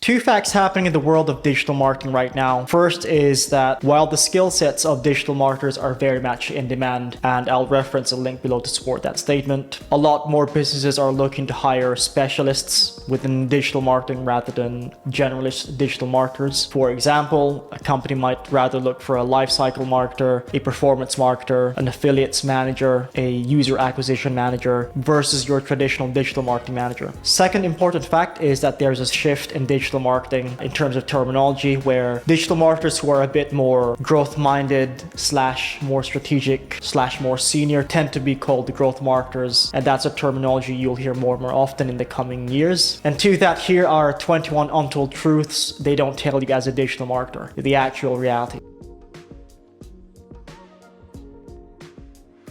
Two facts happening in the world of digital marketing right now. First is that while the skill sets of digital marketers are very much in demand, and I'll reference a link below to support that statement, a lot more businesses are looking to hire specialists within digital marketing rather than generalist digital marketers. For example, a company might rather look for a lifecycle marketer, a performance marketer, an affiliates manager, a user acquisition manager versus your traditional digital marketing manager. Second important fact is that there's a shift in digital marketing in terms of terminology, where digital marketers who are a bit more growth minded / more strategic / more senior tend to be called the growth marketers, and that's a terminology you'll hear more and more often in the coming years. And to that, here are 21 untold truths they don't tell you as a digital marketer, the actual reality.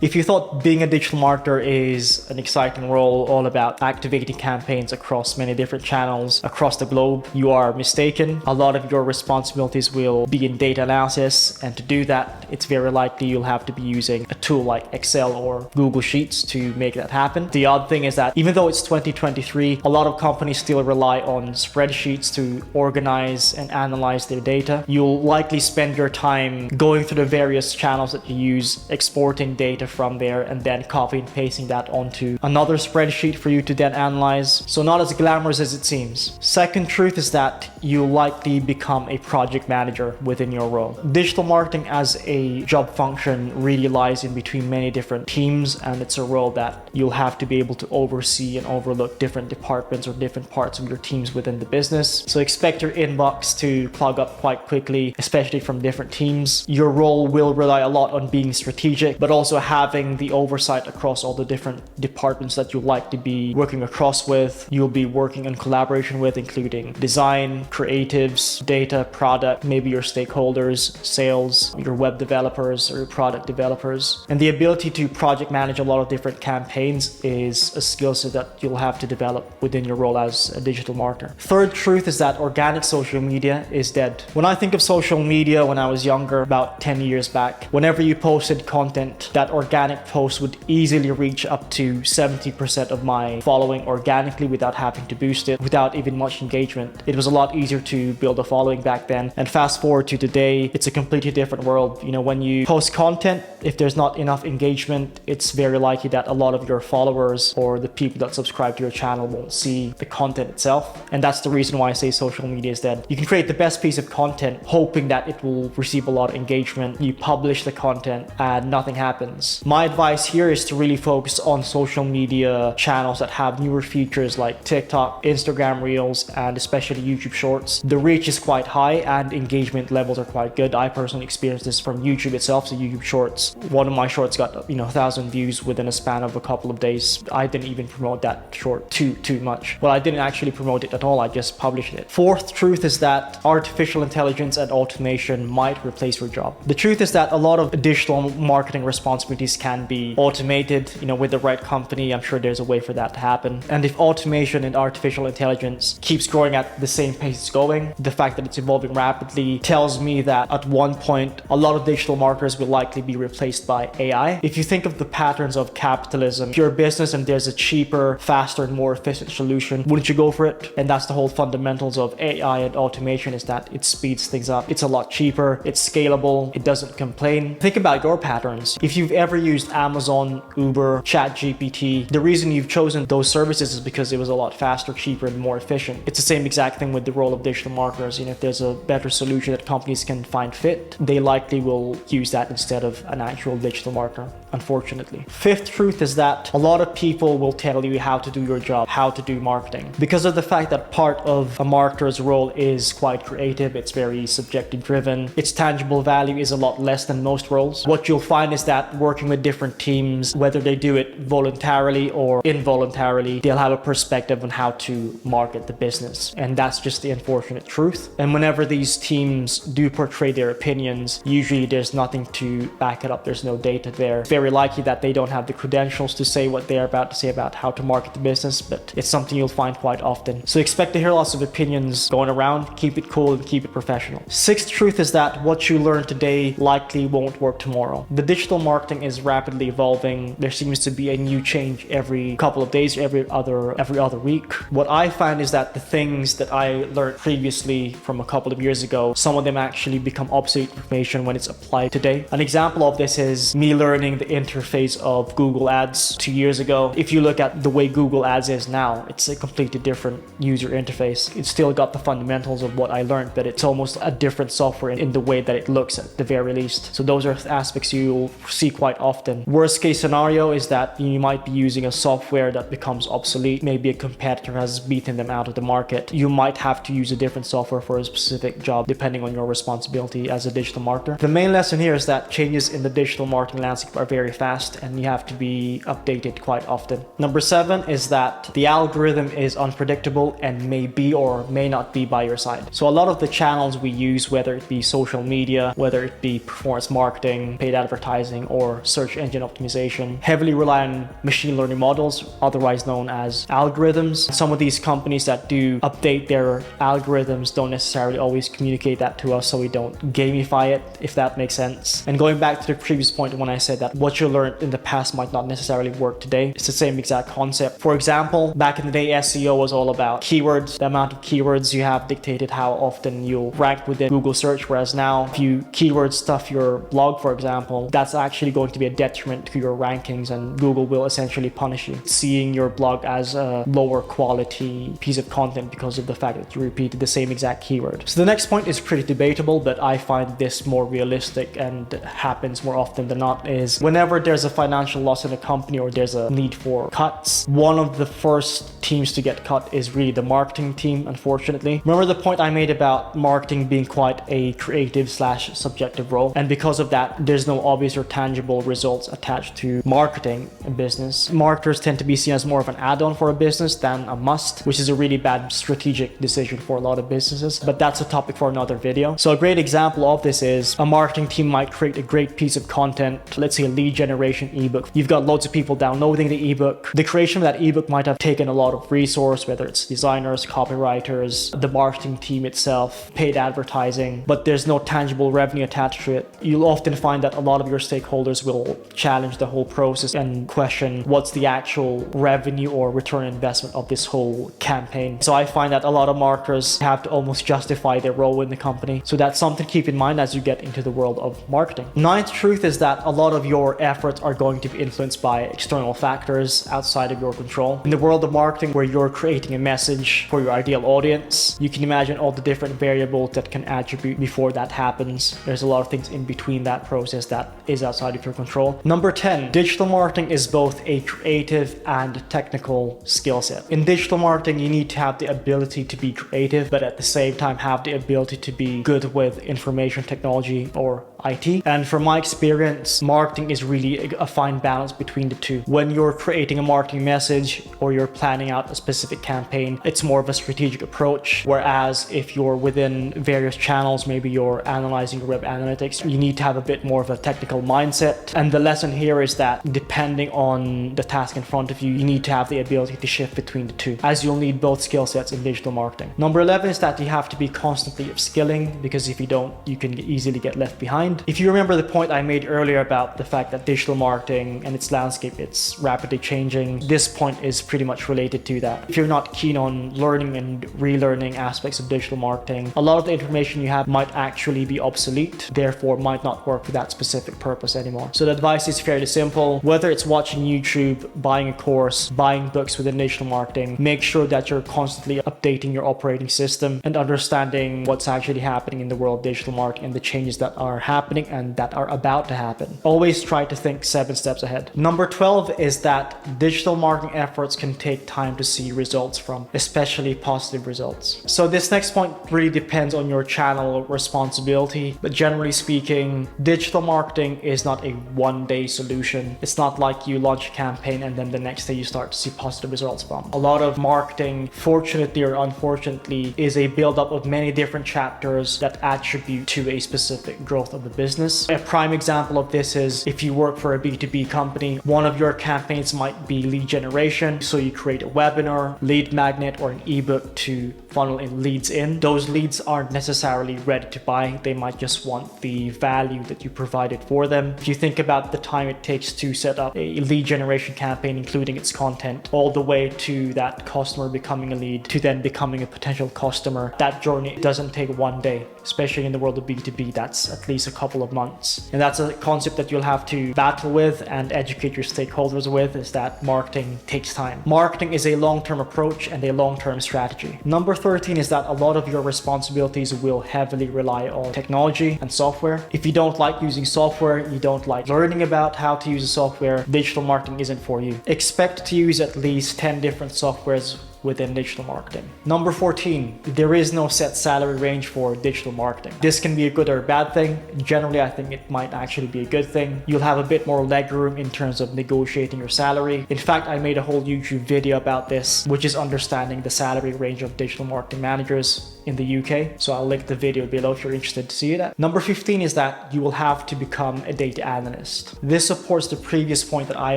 If you thought being a digital marketer is an exciting role all about activating campaigns across many different channels across the globe, you are mistaken. A lot of your responsibilities will be in data analysis, and to do that, it's very likely you'll have to be using a tool like Excel or Google Sheets to make that happen. The odd thing is that even though it's 2023, a lot of companies still rely on spreadsheets to organize and analyze their data. You'll likely spend your time going through the various channels that you use, exporting data from there, and then copy and pasting that onto another spreadsheet for you to then analyze. So not as glamorous as it seems. Second truth is that you'll likely become a project manager within your role. Digital marketing as a job function really lies in between many different teams, and it's a role that you'll have to be able to oversee and overlook different departments or different parts of your teams within the business. So expect your inbox to clog up quite quickly, especially from different teams. Your role will rely a lot on being strategic, but also having the oversight across all the different departments that you'd like to be working across with. You'll be working in collaboration with, including design, creatives, data, product, maybe your stakeholders, sales, your web developers or your product developers. And the ability to project manage a lot of different campaigns is a skill set that you'll have to develop within your role as a digital marketer. Third truth is that organic social media is dead. When I think of social media when I was younger, about 10 years back, whenever you posted content, that organic post would easily reach up to 70% of my following organically without having to boost it, without even much engagement. It was a lot easier to build a following back then. And fast forward to today, it's a completely different world. You know, when you post content, if there's not enough engagement, it's very likely that a lot of your followers or the people that subscribe to your channel won't see the content itself. And that's the reason why I say social media is dead. You can create the best piece of content hoping that it will receive a lot of engagement. You publish the content and nothing happens. My advice here is to really focus on social media channels that have newer features like TikTok, Instagram Reels, and especially YouTube Shorts. The reach is quite high and engagement levels are quite good. I personally experienced this from YouTube itself, so YouTube Shorts. One of my shorts got 1,000 views within a span of a couple of days. I didn't even promote that short too much. Well, I didn't actually promote it at all. I just published it. Fourth truth is that artificial intelligence and automation might replace your job. The truth is that a lot of digital marketing responsibilities can be automated, with the right company. I'm sure there's a way for that to happen. And if automation and artificial intelligence keeps growing at the same pace it's going, the fact that it's evolving rapidly tells me that at one point, a lot of digital marketers will likely be replaced by AI. If you think of the patterns of capitalism, if you're a business and there's a cheaper, faster, and more efficient solution, wouldn't you go for it? And that's the whole fundamentals of AI and automation, is that it speeds things up. It's a lot cheaper, it's scalable, it doesn't complain. Think about your patterns. If you've ever used Amazon, Uber, ChatGPT, the reason you've chosen those services is because it was a lot faster, cheaper, and more efficient. It's the same exact thing with the role of digital marketers. If there's a better solution that companies can find fit, they likely will use that instead of an actual digital marketer, unfortunately. Fifth truth is that a lot of people will tell you how to do your job, how to do marketing. Because of the fact that part of a marketer's role is quite creative, it's very subjective driven, its tangible value is a lot less than most roles. What you'll find is that working with different teams, whether they do it voluntarily or involuntarily, they'll have a perspective on how to market the business. And that's just the unfortunate truth. And whenever these teams do portray their opinions, usually there's nothing to back it up. There's no data there. It's very likely that they don't have the credentials to say what they're about to say about how to market the business, but it's something you'll find quite often. So expect to hear lots of opinions going around. Keep it cool and keep it professional. Sixth truth is that what you learn today likely won't work tomorrow. The digital marketing is rapidly evolving. There seems to be a new change every couple of days, every other week. What I find is that the things that I learned previously from a couple of years ago, some of them actually become obsolete information when it's applied today. An example of this is me learning the interface of Google Ads 2 years ago. If you look at the way Google Ads is now, it's a completely different user interface. It's still got the fundamentals of what I learned, but it's almost a different software in the way that it looks at the very least. So those are aspects you'll see quite often. Worst case scenario is that you might be using a software that becomes obsolete. Maybe a competitor has beaten them out of the market. You might have to use a different software for a specific job depending on your responsibility as a digital marketer. The main lesson here is that changes in the digital marketing landscape are very fast and you have to be updated quite often. Number 7 is that the algorithm is unpredictable and may be or may not be by your side. So a lot of the channels we use, whether it be social media, whether it be performance marketing, paid advertising, or search engine optimization, heavily rely on machine learning models, otherwise known as algorithms. Some of these companies that do update their algorithms don't necessarily always communicate that to us, so we don't gamify it, if that makes sense. And going back to the previous point when I said that what you learned in the past might not necessarily work today, it's the same exact concept. For example, back in the day, SEO was all about keywords. The amount of keywords you have dictated how often you'll rank within Google search, whereas now if you keyword stuff your blog, for example, that's actually going to be a detriment to your rankings and Google will essentially punish you, seeing your blog as a lower quality piece of content because of the fact that you repeated the same exact keyword. So the next point is pretty debatable, but I find this more realistic and happens more often than not, is whenever there's a financial loss in a company or there's a need for cuts, one of the first teams to get cut is really the marketing team, unfortunately. Remember the point I made about marketing being quite a creative / subjective role, and because of that, there's no obvious or tangible results attached to marketing a business. Marketers tend to be seen as more of an add-on for a business than a must, which is a really bad strategic decision for a lot of businesses, but that's a topic for another video. So a great example of this is a marketing team might create a great piece of content, let's say a lead generation ebook. You've got loads of people downloading the ebook. The creation of that ebook might have taken a lot of resource, whether it's designers, copywriters, the marketing team itself, paid advertising, but there's no tangible revenue attached to it. You'll often find that a lot of your stakeholders will challenge the whole process and question what's the actual revenue or return on investment of this whole campaign. So I find that a lot of marketers have to almost justify their role in the company. So that's something to keep in mind as you get into the world of marketing. Ninth truth is that a lot of your efforts are going to be influenced by external factors outside of your control. In the world of marketing, where you're creating a message for your ideal audience, you can imagine all the different variables that can attribute before that happens. There's a lot of things in between that process that is outside of your control. Number 10, digital marketing is both a creative and technical skill set. In digital marketing, you need to have the ability to be creative, but at the same time have the ability to be good with information technology or IT. And from my experience, marketing is really a fine balance between the two. When you're creating a marketing message or you're planning out a specific campaign, it's more of a strategic approach. Whereas if you're within various channels, maybe you're analyzing your web analytics, you need to have a bit more of a technical mindset. And the lesson here is that depending on the task in front of you, you need to have the ability to shift between the two, as you'll need both skill sets in digital marketing. Number 11 is that you have to be constantly upskilling, because if you don't, you can easily get left behind. If you remember the point I made earlier about the fact that digital marketing and its landscape, it's rapidly changing, this point is pretty much related to that. If you're not keen on learning and relearning aspects of digital marketing, a lot of the information you have might actually be obsolete, therefore might not work for that specific purpose anymore. So the advice is fairly simple. Whether it's watching YouTube, buying a course, buying books within digital marketing, make sure that you're constantly updating your operating system and understanding what's actually happening in the world of digital marketing and the changes that are happening and that are about to happen. Always try to think 7 steps ahead. Number 12 is that digital marketing efforts can take time to see results from, especially positive results. So this next point really depends on your channel responsibility, but generally speaking, digital marketing is not a one-day solution. It's not like you launch a campaign and then the next day you start to see positive results from. A lot of marketing, fortunately or unfortunately, is a build-up of many different chapters that attribute to a specific growth of the business. A prime example of this is if you work for a B2B company, one of your campaigns might be lead generation. So you create a webinar, lead magnet, or an ebook to funnel in leads in. Those leads aren't necessarily ready to buy. They might just want the value that you provided for them. If you think about the time it takes to set up a lead generation campaign, including its content, all the way to that customer becoming a lead, to then becoming a potential customer, that journey doesn't take one day. Especially in the world of B2B, that's at least a couple of months. And that's a concept that you'll have to battle with and educate your stakeholders with, is that marketing takes time. Marketing is a long-term approach and a long-term strategy. Number 13 is that a lot of your responsibilities will heavily rely on technology and software. If you don't like using software, you don't like learning about how to use the software, digital marketing isn't for you. Expect to use at least 10 different softwares within digital marketing. Number 14, there is no set salary range for digital marketing. This can be a good or a bad thing. Generally, I think it might actually be a good thing. You'll have a bit more leg room in terms of negotiating your salary. In fact, I made a whole YouTube video about this, which is understanding the salary range of digital marketing managers in the UK. So I'll link the video below if you're interested to see it. Number 15 is that you will have to become a data analyst. This supports the previous point that I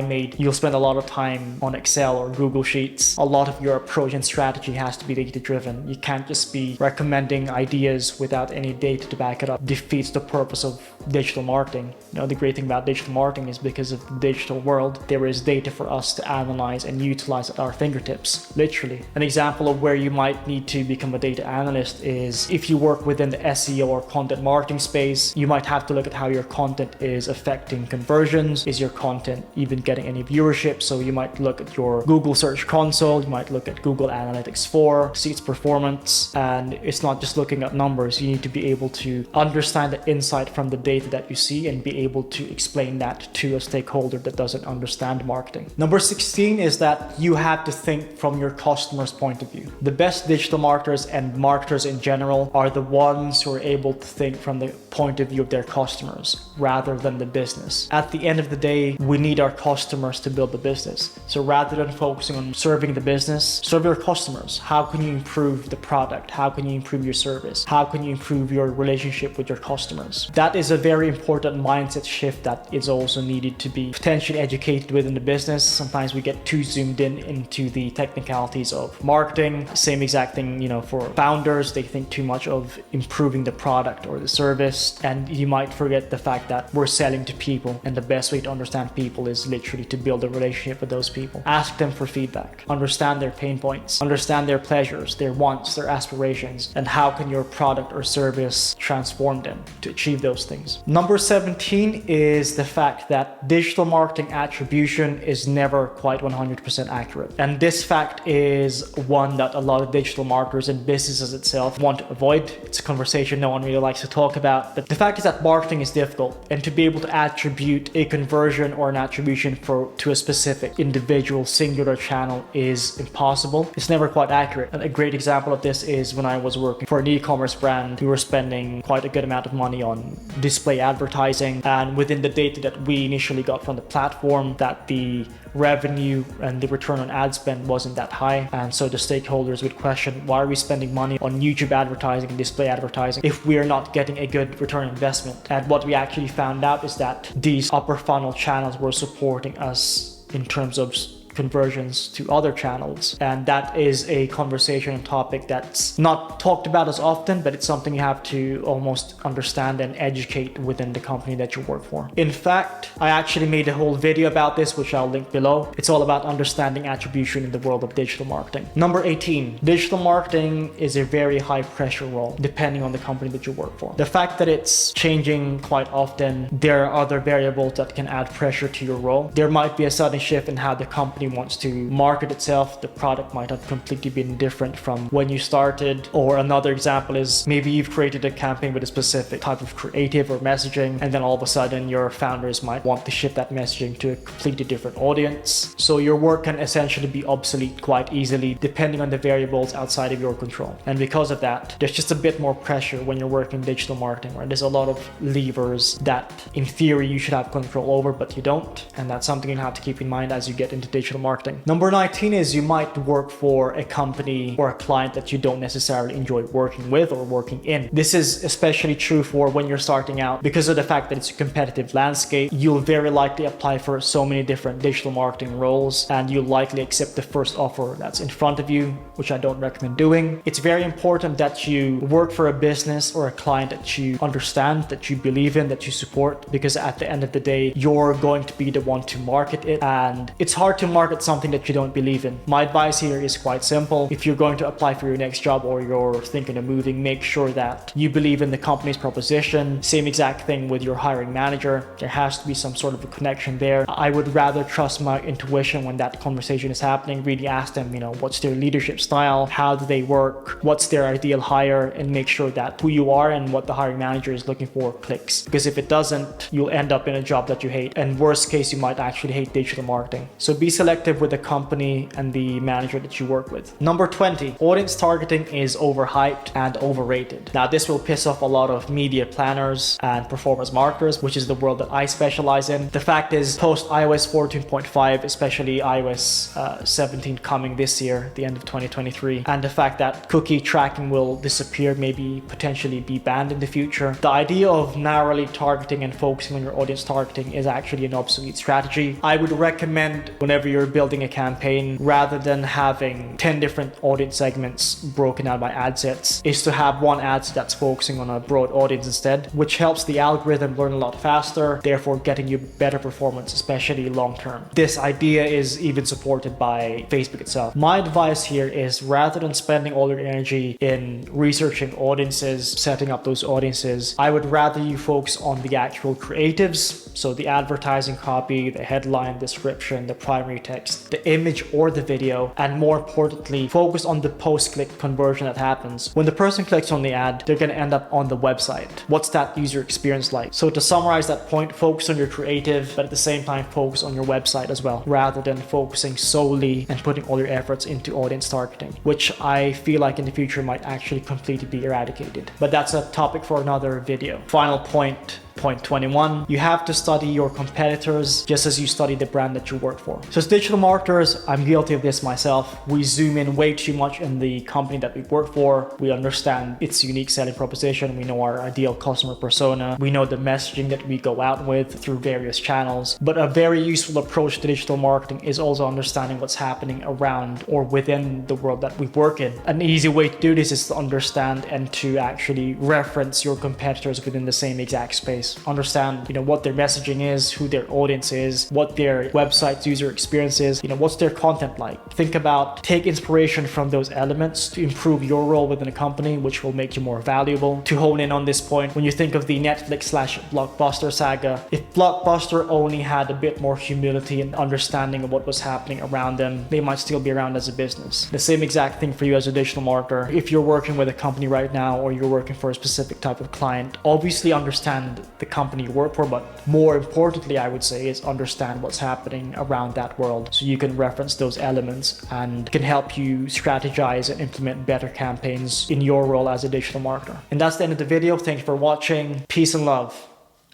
made. You'll spend a lot of time on Excel or Google Sheets. A lot of your approach and strategy has to be data driven. You can't just be recommending ideas without any data to back it up. Defeats the purpose of digital marketing. You know, the great thing about digital marketing is because of the digital world, there is data for us to analyze and utilize at our fingertips, literally. An example of where you might need to become a data analyst is if you work within the SEO or content marketing space, you might have to look at how your content is affecting conversions. Is your content even getting any viewership? So you might look at your Google Search Console, you might look at Google Analytics 4, see its performance, and it's not just looking at numbers. You need to be able to understand the insight from the data that you see and be able to explain that to a stakeholder that doesn't understand marketing. Number 16 is that you have to think from your customer's point of view. The best digital marketers and marketers in general are the ones who are able to think from the point of view of their customers rather than the business. At the end of the day, we need our customers to build the business. So rather than focusing on serving the business, serve your customers. How can you improve the product? How can you improve your service? How can you improve your relationship with your customers? That is a very important mindset shift that is also needed to be potentially educated within the business. Sometimes we get too zoomed in into the technicalities of marketing. Same exact thing, for founders. They think too much of improving the product or the service, and you might forget the fact that we're selling to people, and the best way to understand people is literally to build a relationship with those people. Ask them for feedback, understand their pain points, understand their pleasures, their wants, their aspirations, and how can your product or service transform them to achieve those things. Number 17 is the fact that digital marketing attribution is never quite 100% accurate. And this fact is one that a lot of digital marketers and businesses itself want to avoid. It's a conversation no one really likes to talk about. But the fact is that marketing is difficult, and to be able to attribute a conversion or an attribution to a specific individual singular channel is impossible. It's never quite accurate. And a great example of this is when I was working for an e-commerce brand. We were spending quite a good amount of money on display advertising, and within the data that we initially got from the platform, that the revenue and the return on ad spend wasn't that high. And so the stakeholders would question, why are we spending money on YouTube advertising and display advertising if we are not getting a good return on investment? And what we actually found out is that these upper funnel channels were supporting us in terms of conversions to other channels. And that is a conversation and topic that's not talked about as often, but it's something you have to almost understand and educate within the company that you work for. In fact, I actually made a whole video about this, which I'll link below. It's all about understanding attribution in the world of digital marketing. Number 18, digital marketing is a very high pressure role, depending on the company that you work for. The fact that it's changing quite often, there are other variables that can add pressure to your role. There might be a sudden shift in how the company wants to market itself. The product might have completely been different from when you started. Or another example is maybe you've created a campaign with a specific type of creative or messaging, and then all of a sudden your founders might want to shift that messaging to a completely different audience. So your work can essentially be obsolete quite easily depending on the variables outside of your control. And because of that, there's just a bit more pressure when you're working digital marketing, where there's a lot of levers that in theory you should have control over, but you don't. And that's something you have to keep in mind as you get into digital digital marketing. Number 19 is you might work for a company or a client that you don't necessarily enjoy working with or working in. This is especially true for when you're starting out. Because of the fact that it's a competitive landscape, you'll very likely apply for so many different digital marketing roles, and you'll likely accept the first offer that's in front of you, which I don't recommend doing. It's very important that you work for a business or a client that you understand, that you believe in, that you support, because at the end of the day, you're going to be the one to market it, and it's hard to market something that you don't believe in. My advice here is quite simple. If you're going to apply for your next job or you're thinking of moving, make sure that you believe in the company's proposition. Same exact thing with your hiring manager. There has to be some sort of a connection there. I would rather trust my intuition when that conversation is happening. Really ask them, what's their leadership style? How do they work? What's their ideal hire? And make sure that who you are and what the hiring manager is looking for clicks. Because if it doesn't, you'll end up in a job that you hate. And worst case, you might actually hate digital marketing. So be selective with the company and the manager that you work with. Number 20, audience targeting is overhyped and overrated. Now, this will piss off a lot of media planners and performance marketers, which is the world that I specialize in. The fact is, post iOS 14.5, especially iOS 17 coming this year, the end of 2023, and the fact that cookie tracking will disappear, maybe potentially be banned in the future, the idea of narrowly targeting and focusing on your audience targeting is actually an obsolete strategy. I would recommend, whenever you're building a campaign, rather than having 10 different audience segments broken out by ad sets, is to have one ad set that's focusing on a broad audience instead, which helps the algorithm learn a lot faster, therefore getting you better performance, especially long term. This idea is even supported by Facebook itself. My advice here is, rather than spending all your energy in researching audiences, setting up those audiences, I would rather you focus on the actual creatives. So the advertising copy, the headline, description, the primary text, the image or the video, and more importantly, focus on the post-click conversion that happens. When the person clicks on the ad, they're going to end up on the website. What's that user experience like? So to summarize that point, focus on your creative, but at the same time, focus on your website as well, rather than focusing solely and putting all your efforts into audience targeting, which I feel like in the future might actually completely be eradicated. But that's a topic for another video. Final point. Point 21, you have to study your competitors just as you study the brand that you work for. So as digital marketers, I'm guilty of this myself. We zoom in way too much in the company that we work for. We understand its unique selling proposition. We know our ideal customer persona. We know the messaging that we go out with through various channels. But a very useful approach to digital marketing is also understanding what's happening around or within the world that we work in. An easy way to do this is to understand and to actually reference your competitors within the same exact space. Understand, what their messaging is, who their audience is, what their website's user experience is, what's their content like. Take inspiration from those elements to improve your role within a company, which will make you more valuable. To hone in on this point, when you think of the Netflix/Blockbuster saga, if Blockbuster only had a bit more humility and understanding of what was happening around them, they might still be around as a business. The same exact thing for you as a digital marketer. If you're working with a company right now, or you're working for a specific type of client, obviously understand the company you work for, but more importantly, I would say, is understand what's happening around that world, so you can reference those elements and can help you strategize and implement better campaigns in your role as a digital marketer. And that's the end of the video. Thanks for watching. Peace and love.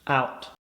Out.